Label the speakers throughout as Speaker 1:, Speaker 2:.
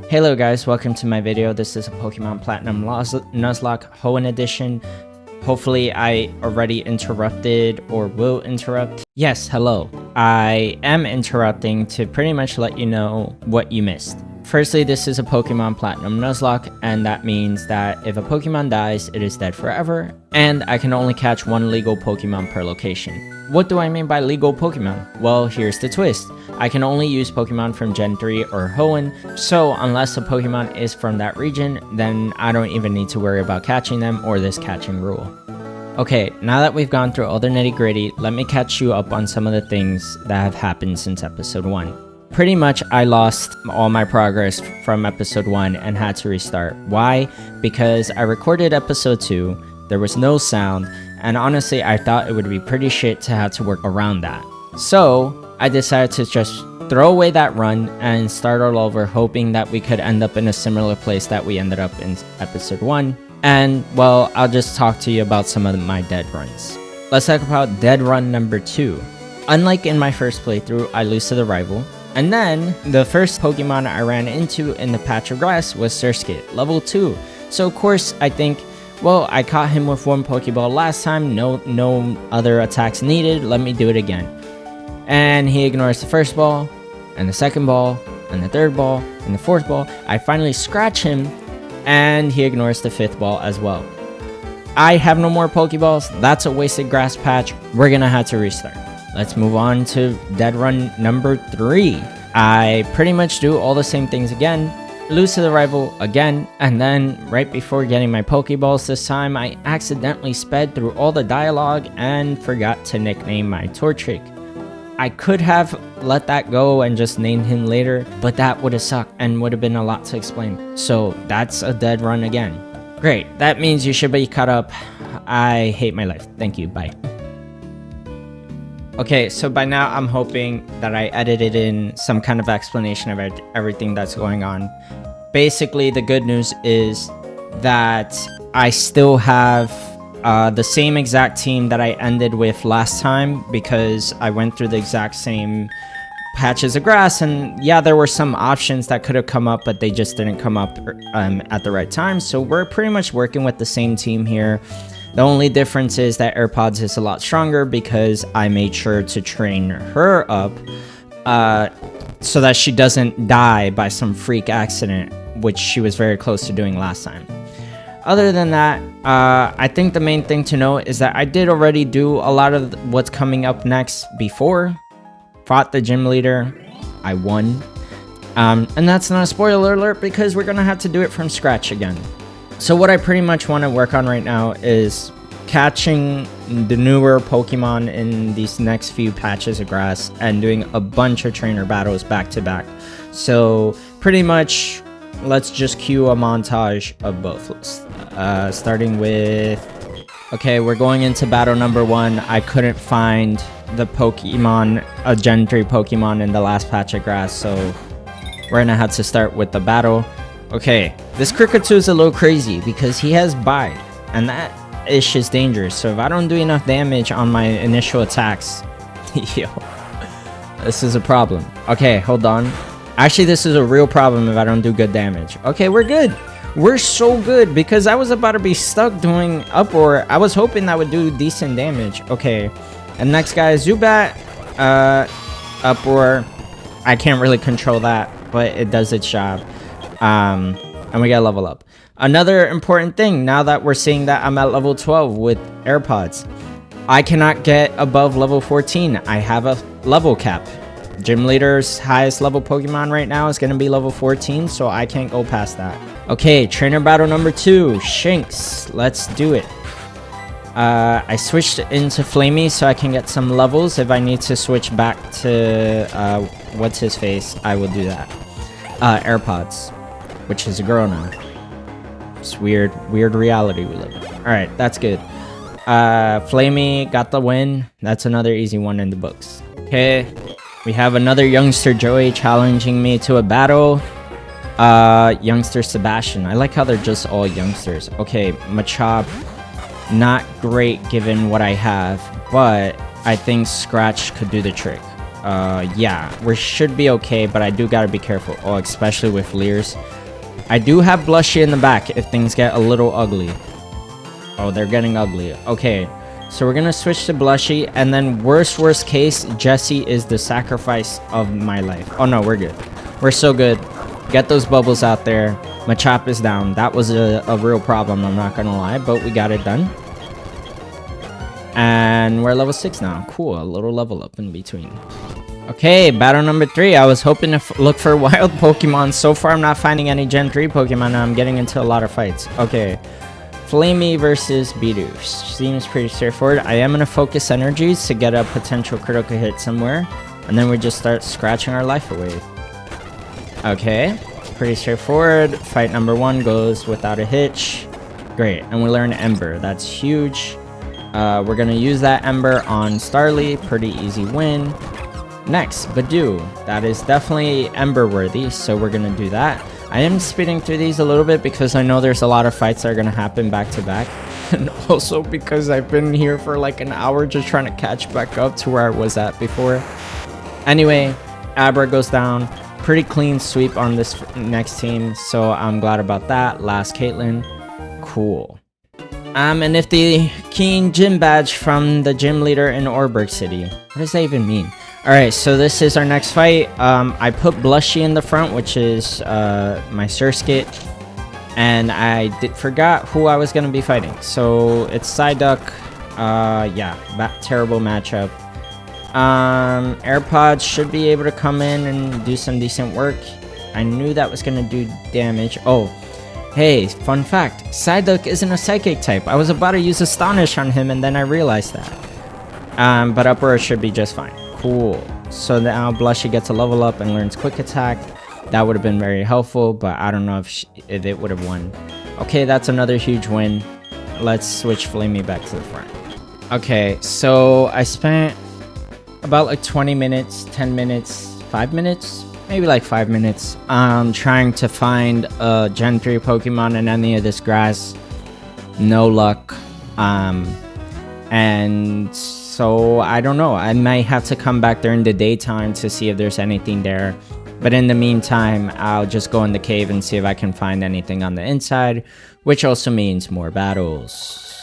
Speaker 1: Hello guys, welcome to my video. This is a Pokemon Platinum Nuzlocke Hoenn edition. Hopefully I already interrupted or will interrupt. Yes, hello. I am interrupting to pretty much let you know what you missed. Firstly, this is a Pokemon Platinum Nuzlocke, and that means that if a Pokemon dies, it is dead forever, and I can only catch one legal Pokemon per location. What do I mean by legal Pokemon? Well, here's the twist. I can only use Pokemon from Gen 3 or Hoenn, so unless a Pokemon is from that region, then I don't even need to worry about catching them or this catching rule. Okay, now that we've gone through all the nitty gritty, let me catch you up on some of the things that have happened since episode 1. Pretty much, I lost all my progress from episode 1 and had to restart. Why? Because I recorded episode 2, there was no sound, and honestly, I thought it would be pretty shit to have to work around that. So, I decided to just throw away that run and start all over, hoping that we could end up in a similar place that we ended up in episode 1. And, well, I'll just talk to you about some of my dead runs. Let's talk about dead run number 2. Unlike in my first playthrough, I lose to the rival. And then, the first Pokemon I ran into in the patch of grass was Surskit, level 2. So of course, I think, well, I caught him with one Pokeball last time, no other attacks needed, let me do it again. And he ignores the first ball, and the second ball, and the third ball, and the fourth ball. I finally scratch him, and he ignores the fifth ball as well. I have no more Pokeballs, that's a wasted grass patch, we're gonna have to restart. Let's move on to dead run number 3. I pretty much do all the same things again, lose to the rival again, and then right before getting my Pokeballs this time, I accidentally sped through all the dialogue and forgot to nickname my Torchic. I could have let that go and just named him later, but that would have sucked and would have been a lot to explain. So that's a dead run again. Great, that means you should be caught up. I hate my life. Thank you, bye. Okay, so by now I'm hoping that I edited in some kind of explanation of everything that's going on. Basically, the good news is that I still have the same exact team that I ended with last time, because I went through the exact same patches of grass, and yeah, there were some options that could have come up, but they just didn't come up at the right time. So we're pretty much working with the same team here. The only difference is that AirPods is a lot stronger because I made sure to train her up so that she doesn't die by some freak accident, which she was very close to doing last time. Other than that, I think the main thing to know is that I did already do a lot of what's coming up next before. Fought the gym leader, I won. And that's not a spoiler alert because we're gonna have to do it from scratch again. So what I pretty much want to work on right now is catching the newer Pokemon in these next few patches of grass and doing a bunch of trainer battles back to back. So pretty much, let's just cue a montage of both. Starting with... Okay, we're going into battle number 1. I couldn't find the Pokemon, a Gen 3 Pokemon in the last patch of grass, so we're gonna have to start with the battle. Okay, this Kricketoo is a little crazy because he has Bite, and that is just dangerous. So if I don't do enough damage on my initial attacks, yo, this is a problem. Okay, hold on. Actually, this is a real problem if I don't do good damage. Okay, we're good. We're so good because I was about to be stuck doing Uproar. I was hoping that would do decent damage. Okay, and next guy is Zubat. Uproar. I can't really control that, but it does its job. And we gotta level up. Another important thing, now that we're seeing that I'm at level 12 with AirPods, I cannot get above level 14. I have a level cap. Gym leader's highest level Pokemon right now is gonna be level 14, so I can't go past that. Okay, trainer battle number 2, Shinx. Let's do it. I switched into Flamey so I can get some levels. If I need to switch back to what's his face, I will do that. AirPods, which is a girl now. It's weird reality we live in. Alright, that's good. Flamey got the win. That's another easy one in the books. Okay, we have another youngster Joey challenging me to a battle. Youngster Sebastian. I like how they're just all youngsters. Okay, Machop, not great given what I have, but I think Scratch could do the trick. Yeah, we should be okay, but I do gotta be careful. Oh, especially with Leers. I do have Blushy in the back if things get a little ugly. Oh, they're getting ugly. Okay, so we're gonna switch to Blushy, and then worst case, Jessie is the sacrifice of my life. Oh no, we're good. We're so good. Get those bubbles out there. Machop is down. That was a real problem, I'm not gonna lie, but we got it done. And we're level 6 now. Cool, a little level up in between. Okay, battle number 3. I was hoping to look for wild Pokemon. So far, I'm not finding any Gen 3 Pokemon, and I'm getting into a lot of fights. Okay, Flamey versus Bidoof. Seems pretty straightforward. I am going to focus energies to get a potential critical hit somewhere, and then we just start scratching our life away. Okay, pretty straightforward. Fight number 1 goes without a hitch. Great, and we learn Ember. That's huge. We're going to use that Ember on Starly. Pretty easy win. Next, Badoo. That is definitely Ember worthy, so we're going to do that. I am speeding through these a little bit because I know there's a lot of fights that are going to happen back to back. And also because I've been here for like an hour just trying to catch back up to where I was at before. Anyway, Abra goes down. Pretty clean sweep on this next team, so I'm glad about that. Last Caitlyn. Cool. And if the Keen Gym Badge from the gym leader in Orberg City. What does that even mean? Alright, so this is our next fight. I put Blushy in the front, which is my Surskit. And I forgot who I was going to be fighting. So it's Psyduck. Yeah, terrible matchup. AirPods should be able to come in and do some decent work. I knew that was going to do damage. Oh, hey, fun fact. Psyduck isn't a Psychic type. I was about to use Astonish on him and then I realized that. But Uproar should be just fine. Cool. So now Blushy gets a level up and learns Quick Attack. That would have been very helpful, but I don't know if it would have won. Okay, that's another huge win. Let's switch Flamey back to the front. Okay, so I spent about like 20 minutes, 10 minutes, 5 minutes, maybe like 5 minutes, trying to find a Gen 3 Pokemon in any of this grass. No luck. And so I don't know. I might have to come back during the daytime to see if there's anything there. But in the meantime, I'll just go in the cave and see if I can find anything on the inside, which also means more battles.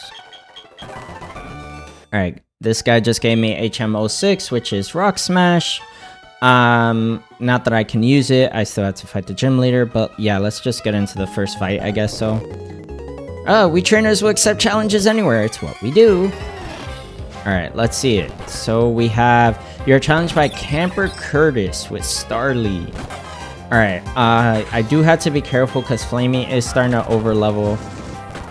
Speaker 1: Alright, this guy just gave me HM06, which is Rock Smash. Not that I can use it, I still have to fight the gym leader, but yeah, let's just get into the first fight, I guess so. Oh, we trainers will accept challenges anywhere, it's what we do. Alright, let's see it. So we have, you're challenged by Camper Curtis with Starly. Alright, I do have to be careful because Flamey is starting to over level.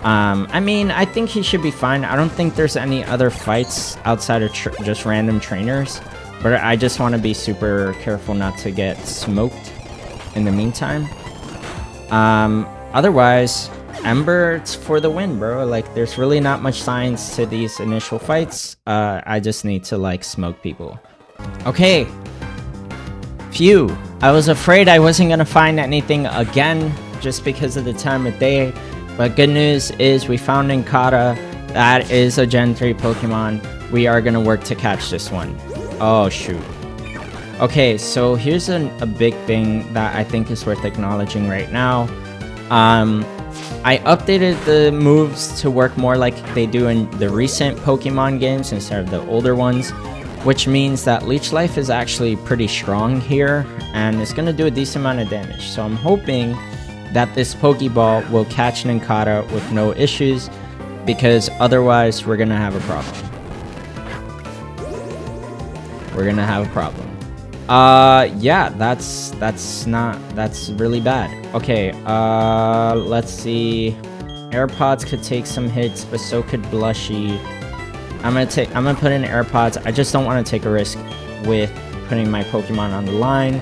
Speaker 1: I mean, I think he should be fine. I don't think there's any other fights outside of just random trainers. But I just want to be super careful not to get smoked in the meantime. Otherwise, Ember, it's for the win, bro. Like, there's really not much science to these initial fights. I just need to, like, smoke people. Okay. Phew. I was afraid I wasn't going to find anything again just because of the time of day. But good news is we found Nincada. That is a Gen 3 Pokemon. We are going to work to catch this one. Oh, shoot. Okay, so here's a big thing that I think is worth acknowledging right now. I updated the moves to work more like they do in the recent Pokemon games instead of the older ones, which means that Leech Life is actually pretty strong here, and it's going to do a decent amount of damage. So I'm hoping that this Pokeball will catch Nincada with no issues, because otherwise we're going to have a problem. We're going to have a problem. Yeah, that's really bad. Okay, let's see. AirPods could take some hits, but so could Blushy. I'm gonna put in AirPods. I just don't want to take a risk with putting my Pokemon on the line.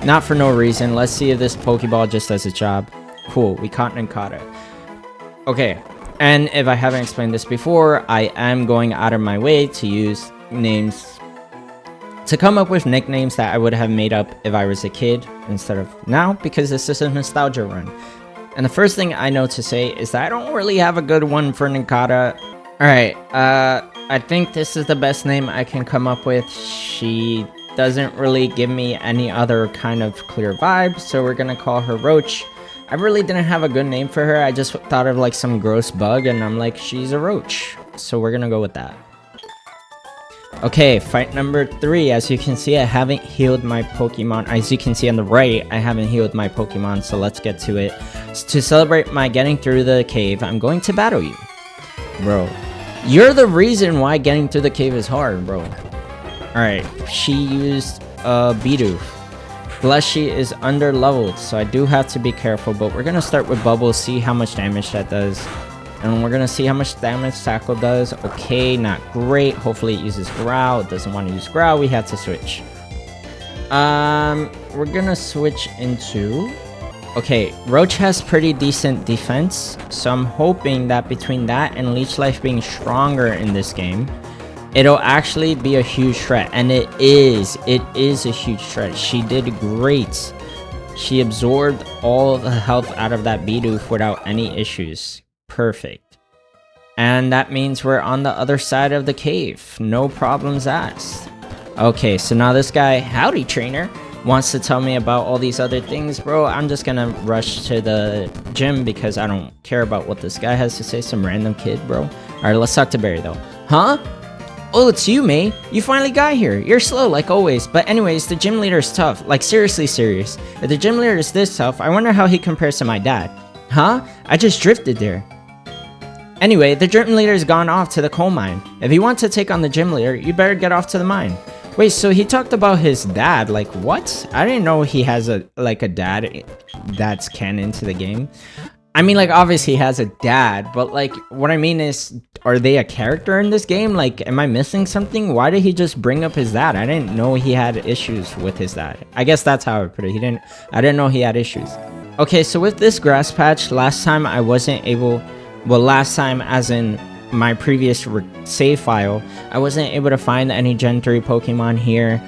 Speaker 1: Not for no reason. Let's see if this Pokeball just does its job. Cool, we caught Nincada. Okay, and if I haven't explained this before, I am going out of my way to use names to come up with nicknames that I would have made up if I was a kid instead of now, because this is a nostalgia run. And the first thing I know to say is that I don't really have a good one for Nincada. Alright, I think this is the best name I can come up with. She doesn't really give me any other kind of clear vibe, so we're gonna call her Roach. I really didn't have a good name for her. I just thought of like some gross bug, and I'm like, she's a roach. So we're gonna go with that. Okay, fight number 3. As you can see, I haven't healed my Pokemon. As you can see on the right, I haven't healed my Pokemon, so let's get to it. To celebrate my getting through the cave, I'm going to battle you. Bro, you're the reason why getting through the cave is hard, bro. Alright, she used Bidoof. Fleshy is under leveled, so I do have to be careful, but we're gonna start with Bubble, see how much damage that does. And we're gonna see how much damage Tackle does. Okay, not great. Hopefully it uses Growl. It doesn't want to use Growl. We have to switch. We're gonna switch into... Okay, Roach has pretty decent defense, so I'm hoping that between that and Leech Life being stronger in this game, it'll actually be a huge threat, and it is a huge threat. She did great. She absorbed all the health out of that Bidoof without any issues. Perfect. And that means we're on the other side of the cave. No problems asked. Okay, so now this guy, howdy trainer, wants to tell me about all these other things, bro. I'm just gonna rush to the gym because I don't care about what this guy has to say. Some random kid, bro. Alright, let's talk to Barry though. Huh? Oh, it's you, May. You finally got here. You're slow, like always. But anyways, the gym leader is tough. Like, seriously serious. If the gym leader is this tough, I wonder how he compares to my dad. Huh? I just drifted there. Anyway, the gym leader's gone off to the coal mine. If you want to take on the gym leader, you better get off to the mine. Wait, so he talked about his dad. Like, what? I didn't know he has a dad that's canon to the game. I mean, like, obviously he has a dad, but like, what I mean is, are they a character in this game? Like, am I missing something? Why did he just bring up his dad? I didn't know he had issues with his dad. I guess that's how I put it. I didn't know he had issues. Okay, so with this grass patch, last time I wasn't able, well, last time as in my previous save file, I wasn't able to find any Gen 3 Pokemon here.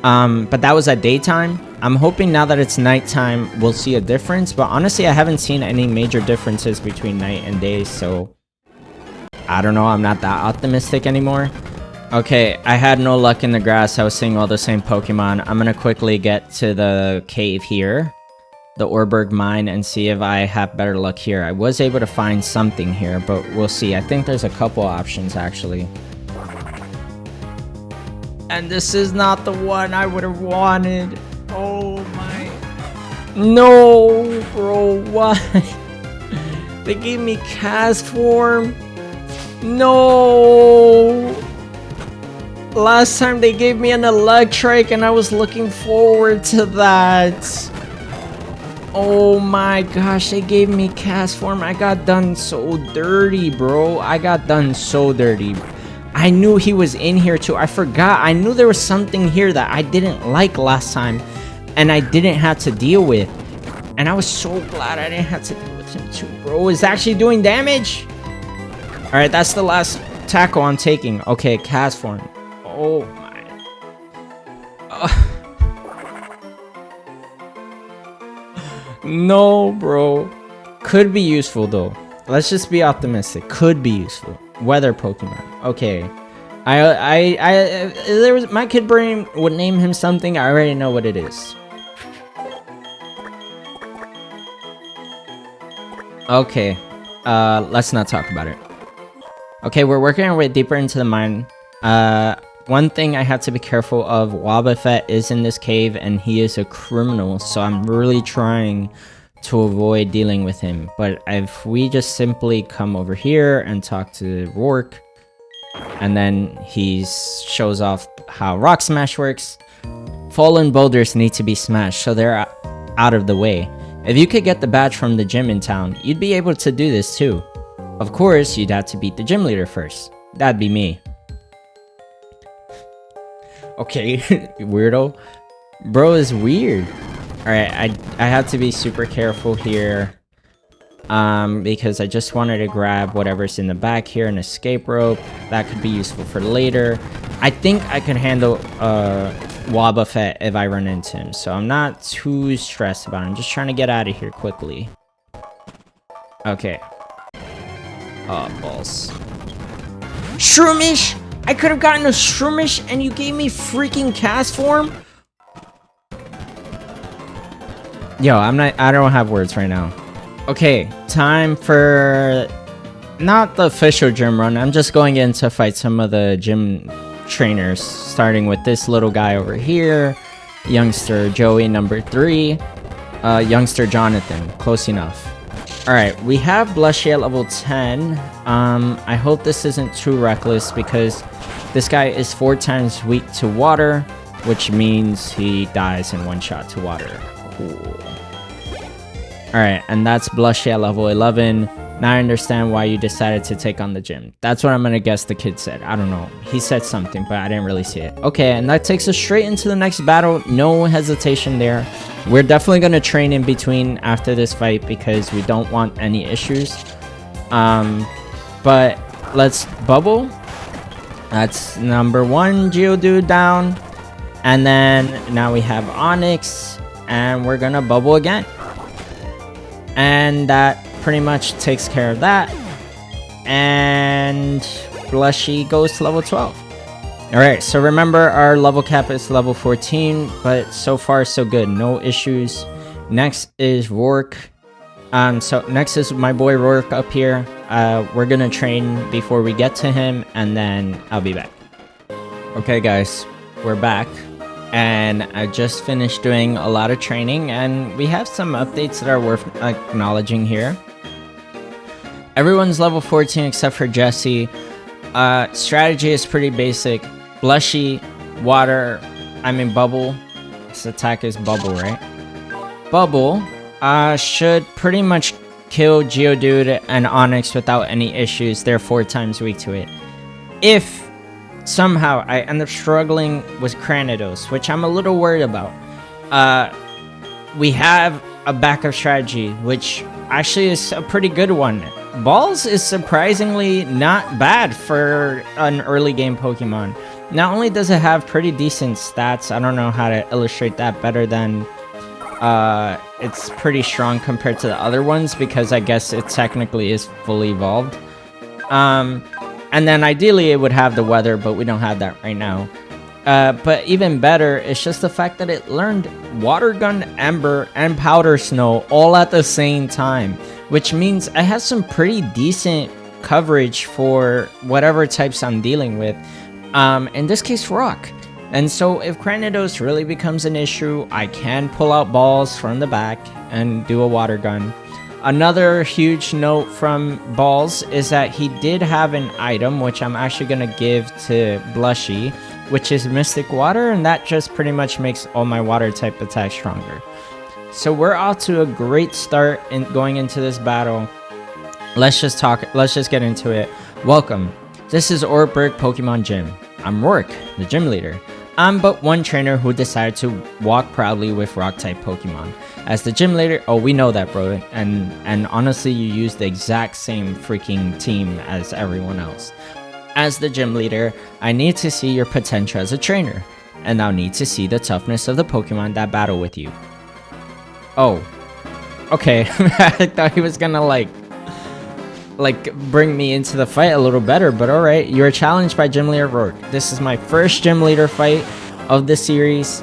Speaker 1: But that was at daytime. I'm hoping now that it's nighttime, we'll see a difference. But honestly, I haven't seen any major differences between night and day. So, I don't know. I'm not that optimistic anymore. Okay, I had no luck in the grass. I was seeing all the same Pokemon. I'm going to quickly get to the cave here. The Orberg mine, and see if I have better luck here. I was able to find something here, but we'll see. I think there's a couple options, actually. And this is not the one I would have wanted. Oh my... No, bro, why? They gave me cast form. No. Last time they gave me an Electrike, and I was looking forward to that. Oh my gosh, they gave me cast form. I got done so dirty, bro. I got done so dirty. I knew he was in here too. I forgot. I knew there was something here that I didn't like last time, and I didn't have to deal with. And I was so glad I didn't have to deal with him too, bro. Is actually doing damage. All right, that's the last tackle I'm taking. Okay, cast form. Oh my. No, bro. Could be useful though. Let's just be optimistic. Could be useful. Weather Pokemon. Okay. There was my kid brain would name him something. I already know what it is. Okay. Let's not talk about it. Okay, we're working our way deeper into the mine. One thing I have to be careful of, Wobbuffet is in this cave and he is a criminal, so I'm really trying to avoid dealing with him. But if we just simply come over here and talk to Rourke, and then he shows off how Rock Smash works. Fallen boulders need to be smashed, so they're out of the way. If you could get the badge from the gym in town, you'd be able to do this too. Of course, you'd have to beat the gym leader first. That'd be me. Okay, weirdo. Bro is weird. Alright, I have to be super careful here. Because I just wanted to grab whatever's in the back here, an escape rope. That could be useful for later. I think I can handle Wobbuffet if I run into him. So I'm not too stressed about it. I'm just trying to get out of here quickly. Okay. Oh, balls. Shroomish! I could have gotten a Shroomish and you gave me freaking cast form? Yo, I don't have words right now. Okay, time for not the official gym run. I'm just going in to fight some of the gym trainers, starting with this little guy over here, youngster Joey number 3, youngster Jonathan, close enough. Alright, we have Blushy at level 10. I hope this isn't too reckless because this guy is 4 times weak to water, which means he dies in one shot to water. Cool. Alright, and that's Blushy at level 11. Now I understand why you decided to take on the gym. That's what I'm gonna guess the kid said. I don't know. He said something, but I didn't really see it. Okay, and that takes us straight into the next battle. No hesitation there. We're definitely gonna train in between after this fight because we don't want any issues. But let's bubble. That's number 1 Geodude down. And then now we have Onyx, and we're gonna bubble again. And that pretty much takes care of that. And Blushy goes to level 12. Alright, so remember our level cap is level 14, but so far so good, no issues. Next is Rourke. So next is my boy Rourke up here. We're gonna train before we get to him, and then I'll be back. Okay guys, we're back. And I just finished doing a lot of training, and we have some updates that are worth acknowledging here. Everyone's level 14 except for Jesse. Strategy is pretty basic. Blushy, water, Bubble. This attack is Bubble, right? Bubble should pretty much kill Geodude and Onyx without any issues. They're 4 times weak to it. If somehow I end up struggling with Cranidos, which I'm a little worried about, we have a backup strategy, which actually is a pretty good one. Balls is surprisingly not bad for an early game Pokemon. Not only does it have pretty decent stats, I don't know how to illustrate that better than it's pretty strong compared to the other ones because I guess it technically is fully evolved. And then ideally it would have the weather, but we don't have that right now. But even better, it's just the fact that it learned Water Gun, Ember, and Powder Snow all at the same time, which means it has some pretty decent coverage for whatever types I'm dealing with. In this case, Rock. And so if Cranidos really becomes an issue, I can pull out Balls from the back and do a Water Gun. Another huge note from Balls is that he did have an item, which I'm actually going to give to Blushy, which is Mystic Water, and that just pretty much makes all my water type attacks stronger. So we're off to a great start in going into this battle. Let's just get into it. Welcome. This is Ortberg Pokemon Gym. I'm Rourke, the gym leader. I'm but one trainer who decided to walk proudly with rock type Pokemon. As the gym leader, oh, we know that, bro. And honestly, you use the exact same freaking team as everyone else. As the gym leader, I need to see your potential as a trainer, and I'll need to see the toughness of the Pokemon that battle with you. Oh, okay. I thought he was gonna like bring me into the fight a little better, but all right. You're challenged by Gym Leader Rourke. This is my first gym leader fight of the series.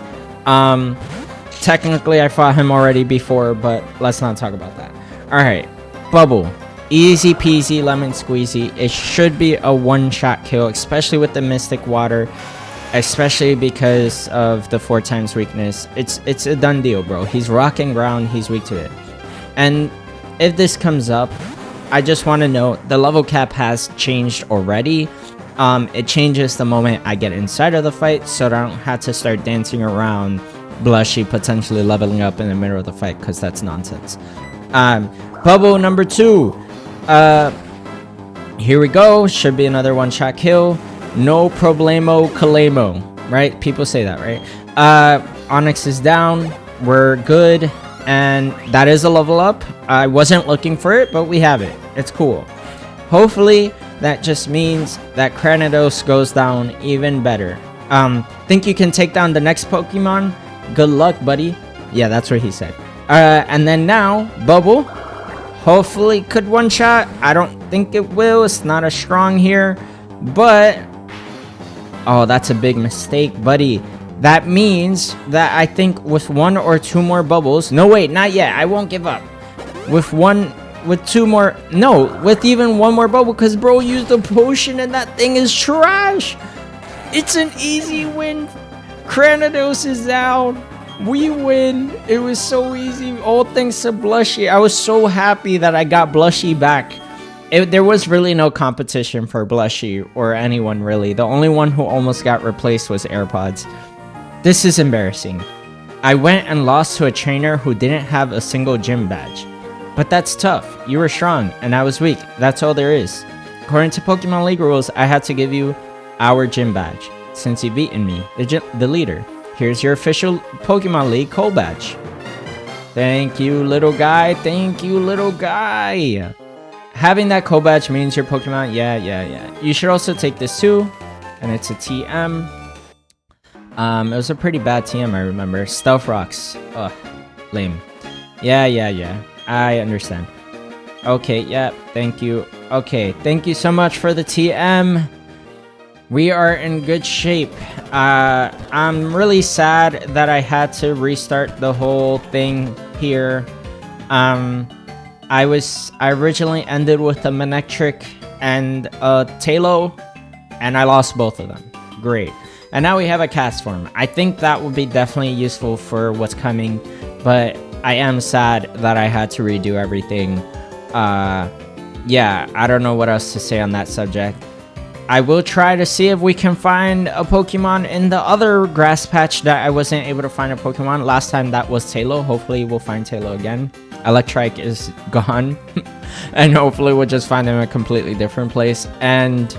Speaker 1: Technically, I fought him already before, but let's not talk about that. All right, Bubble. Easy peasy lemon squeezy. It should be a one-shot kill, especially with the Mystic Water, especially because of the 4 times weakness. It's a done deal, bro. He's rocking ground. He's weak to it. And if this comes up, I just want to note the level cap has changed already. It changes the moment I get inside of the fight, so I don't have to start dancing around Blushy potentially leveling up in the middle of the fight, because that's nonsense. Bubble number 2. Here we go. Should be another one-shot kill. No problemo calemo, right? People say that, right? Onyx is down. We're good. And that is a level up. I wasn't looking for it, but we have it. It's cool. Hopefully, that just means that Cranidos goes down even better. Think you can take down the next Pokemon? Good luck, buddy. Yeah, that's what he said. And then now, Bubble. Hopefully could one-shot. I don't think it will. It's not as strong here. But Oh, that's a big mistake, buddy. That means that I think with 1 or 2 more bubbles... No, wait, not yet. I won't give up. With 2 more... No, with even 1 more bubble, because bro used a potion and that thing is trash. It's an easy win. Cranidos is down. We win. It was so easy. All thanks to Blushy. I was so happy that I got Blushy back. There was really no competition for Blushy or anyone really. The only one who almost got replaced was AirPods. This is embarrassing. I went and lost to a trainer who didn't have a single gym badge. But that's tough. You were strong and I was weak. That's all there is. According to Pokemon League rules, I had to give you our gym badge. Since you've beaten me, the leader. Here's your official Pokemon League Coal badge. Thank you, little guy. Thank you, little guy. Having that Coal badge means your Pokemon... Yeah. You should also take this too. And it's a TM. It was a pretty bad TM, I remember. Stealth Rocks. Ugh, lame. Yeah. I understand. Okay, yeah, thank you. Okay, thank you so much for the TM. We are in good shape. I'm really sad that I had to restart the whole thing here. I originally ended with a Manectric and a Tailo, and I lost both of them. Great. And now we have a cast form. I think that would be definitely useful for what's coming, but I am sad that I had to redo everything. Yeah, I don't know what else to say on that subject. I will try to see if we can find a Pokemon in the other grass patch that I wasn't able to find a Pokemon. Last time that was Tailo. Hopefully we'll find Tailo again. Electrike is gone. And hopefully we'll just find him in a completely different place. And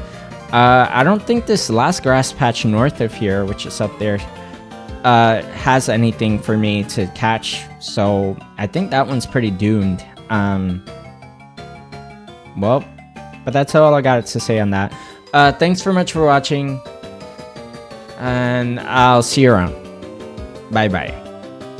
Speaker 1: I don't think this last grass patch north of here, which is up there, has anything for me to catch. So I think that one's pretty doomed. Well, but that's all I got to say on that. Thanks very much for watching, and I'll see you around. Bye bye.